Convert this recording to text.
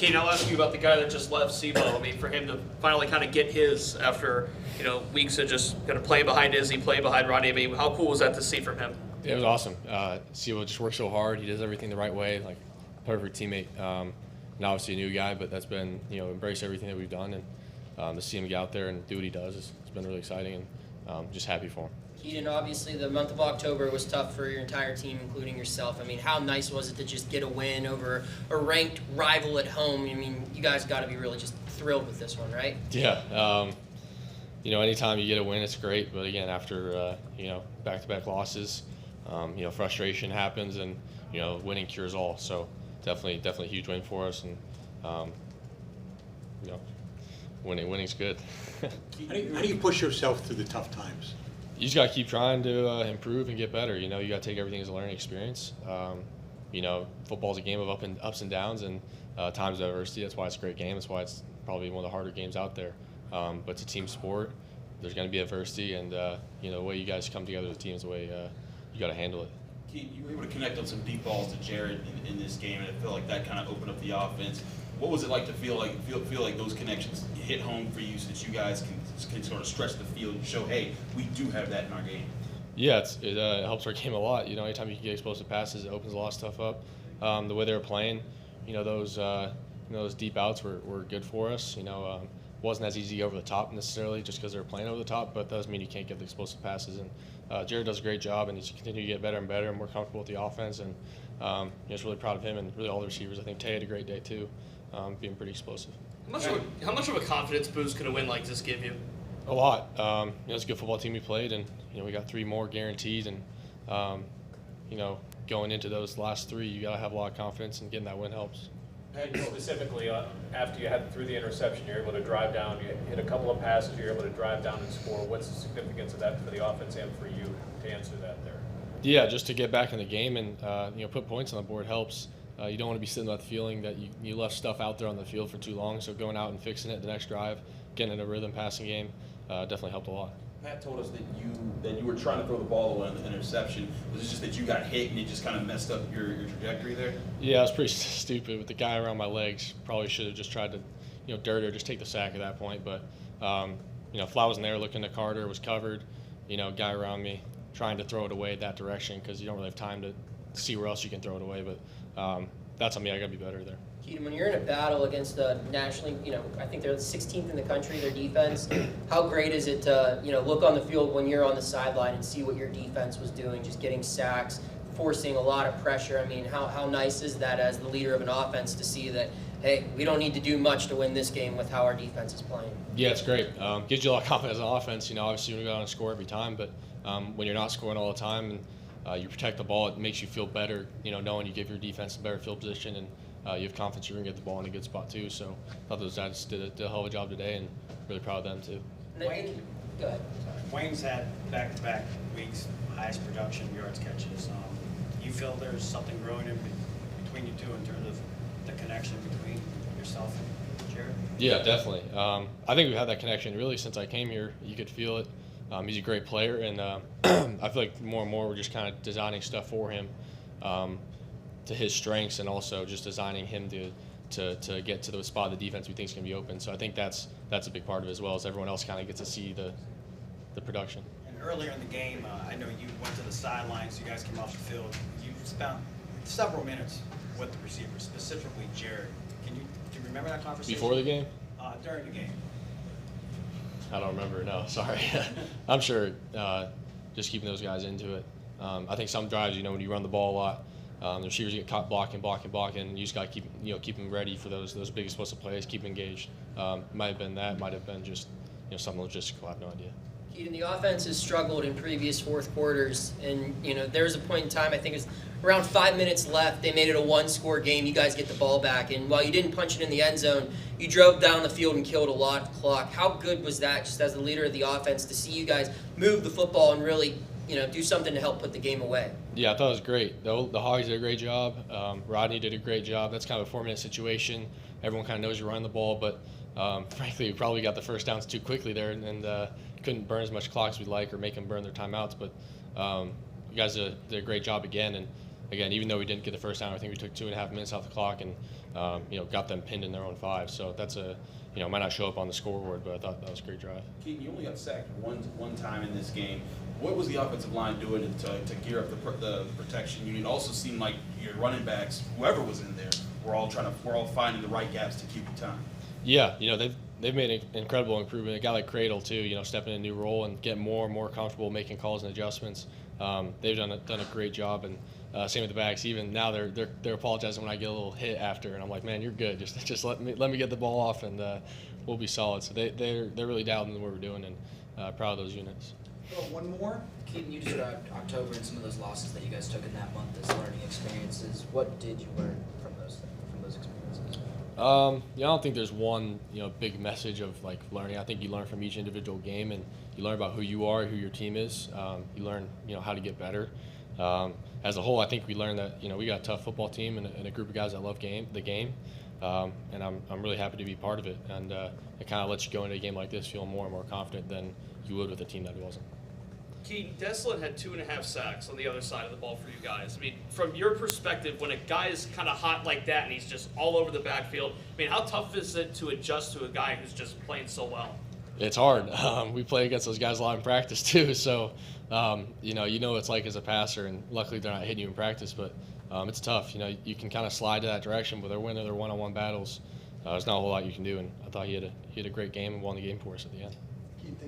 Kane, I'll ask you about the guy that just left, SIBO. I mean, for him to finally kind of get his after, weeks of just kind of playing behind Izzy, playing behind Rodney. I mean, how cool was that to see from him? Yeah, it was awesome. SIBO just works so hard. He does everything the right way, like perfect teammate. And obviously a new guy, but that's been, embrace everything that we've done. And to see him get out there and do what he does, it's been really exciting, and just happy for him. Kedon, obviously the month of October was tough for your entire team, including yourself. I mean, how nice was it to just get a win over a ranked rival at home? I mean, you guys got to be really just thrilled with this one, right? Yeah. Anytime you get a win, it's great. But again, after, back-to-back losses, frustration happens, and, winning cures all. So definitely a huge win for us. And, winning's good. How do you push yourself through the tough times? You just got to keep trying to improve and get better. You got to take everything as a learning experience. Football's a game of ups and downs, and times of adversity. That's why it's a great game. That's why it's probably one of the harder games out there. But it's a team sport. There's going to be adversity, and the way you guys come together as a team is the way you got to handle it. Keith, you were able to connect on some deep balls to Jared in this game, and I feel like that kind of opened up the offense. What was it like to feel like those connections hit home for you, since you guys can sort of stretch the field and show, hey, we do have that in our game? Yeah, it helps our game a lot. Anytime you can get explosive passes, it opens a lot of stuff up. The way they were playing, those deep outs were good for us. Wasn't as easy over the top necessarily just because they were playing over the top, but that doesn't mean you can't get the explosive passes. And Jared does a great job, and he's continuing to get better and better and more comfortable with the offense. And just really proud of him and really all the receivers. I think Tay had a great day too, being pretty explosive. How much of a confidence boost could a win like this give you? A lot. It's a good football team we played, and we got 3 more guaranteed. And going into those last 3, you got to have a lot of confidence, and getting that win helps. And specifically, after you had through the interception, you're able to drive down. You hit a couple of passes. You're able to drive down and score. What's the significance of that for the offense and for you to answer that there? Yeah, just to get back in the game and put points on the board helps. You don't want to be sitting with that feeling that you left stuff out there on the field for too long. So going out and fixing it the next drive, getting in a rhythm passing game, definitely helped a lot. Pat told us that you were trying to throw the ball away on the interception. Was it just that you got hit and it just kind of messed up your trajectory there? Yeah, it was pretty stupid with the guy around my legs. Probably should have just tried to, dirt or just take the sack at that point. But, Fly wasn't there looking at Carter, was covered, guy around me trying to throw it away that direction because you don't really have time to see where else you can throw it away. But that's on me. I got to be better there. Kedon, when you're in a battle against a nationally, I think they're the 16th in the country, their defense, how great is it to, look on the field when you're on the sideline and see what your defense was doing, just getting sacks, forcing a lot of pressure? I mean, how nice is that as the leader of an offense to see that, hey, we don't need to do much to win this game with how our defense is playing? Yeah, it's great. Gives you a lot of confidence on offense. Obviously you go out and score every time, but when you're not scoring all the time and you protect the ball, it makes you feel better, knowing you give your defense a better field position, and you have confidence you're going to get the ball in a good spot too. So I thought those guys did a hell of a job today, and really proud of them too. Wayne, go ahead. Wayne's had back-to-back weeks, highest production, yards, catches. You feel there's something growing in between you two in terms of the connection between yourself and Jared? Yeah, definitely. I think we've had that connection really since I came here. You could feel it. He's a great player, and I feel like more and more we're just kind of designing stuff for him to his strengths, and also just designing him to get to the spot of the defense we think is going to be open. So I think that's a big part of it, as well as everyone else kind of gets to see the production. And earlier in the game, I know you went to the sidelines. You guys came off the field. You spent several minutes with the receivers, specifically Jared. Do you remember that conversation? Before the game? During the game. I don't remember. No, sorry. I'm sure just keeping those guys into it. I think some drives, when you run the ball a lot, the receivers get caught blocking. You just got to keep them ready for those big explosive plays. Keep them engaged. Might have been that. Might have been just something logistical. I have no idea. Kedon, the offense has struggled in previous fourth quarters, and there was a point in time, I think it was around 5 minutes left, they made it a one-score game. You guys get the ball back, and while you didn't punch it in the end zone, you drove down the field and killed a lot of clock. How good was that, just as the leader of the offense, to see you guys move the football and really do something to help put the game away? Yeah, I thought it was great. The Hogs did a great job. Rodney did a great job. That's kind of a 4-minute situation. Everyone kind of knows you're running the ball, but frankly, we probably got the first downs too quickly there, and couldn't burn as much clock as we'd like or make them burn their timeouts. But you guys did a great job again, and again, even though we didn't get the first down, I think we took 2.5 minutes off the clock and got them pinned in their own 5. So that's might not show up on the scoreboard, but I thought that was a great drive. Keaton, you only got sacked one time in this game. What was the offensive line doing to gear up the protection unit? It also seemed like your running backs, whoever was in there, we're all finding the right gaps to keep the time. Yeah, they've made an incredible improvement. A guy like Cradle too, stepping in a new role and getting more and more comfortable making calls and adjustments. They've done a great job, and same with the backs. Even now they're apologizing when I get a little hit after, and I'm like, man, you're good. Just let me get the ball off, and we'll be solid. So they're really dialed into what we're doing, and proud of those units. One more. Keaton, you described October and some of those losses that you guys took in that month as learning experiences. What did you learn from those experiences? I don't think there's one big message of like learning. I think you learn from each individual game, and you learn about who you are, who your team is. You learn how to get better. As a whole, I think we learned that we got a tough football team and a group of guys that love the game, and I'm really happy to be part of it. And it kind of lets you go into a game like this feeling more and more confident than you would with a team that wasn't. Keaton, Deslin had 2.5 sacks on the other side of the ball for you guys. I mean, from your perspective, when a guy is kind of hot like that and he's just all over the backfield, I mean, how tough is it to adjust to a guy who's just playing so well? It's hard. We play against those guys a lot in practice too, so you know what it's like as a passer, and luckily they're not hitting you in practice, but it's tough. You can kind of slide to that direction, but they're winning their one-on-one battles. There's not a whole lot you can do, and I thought he had a great game and won the game for us at the end.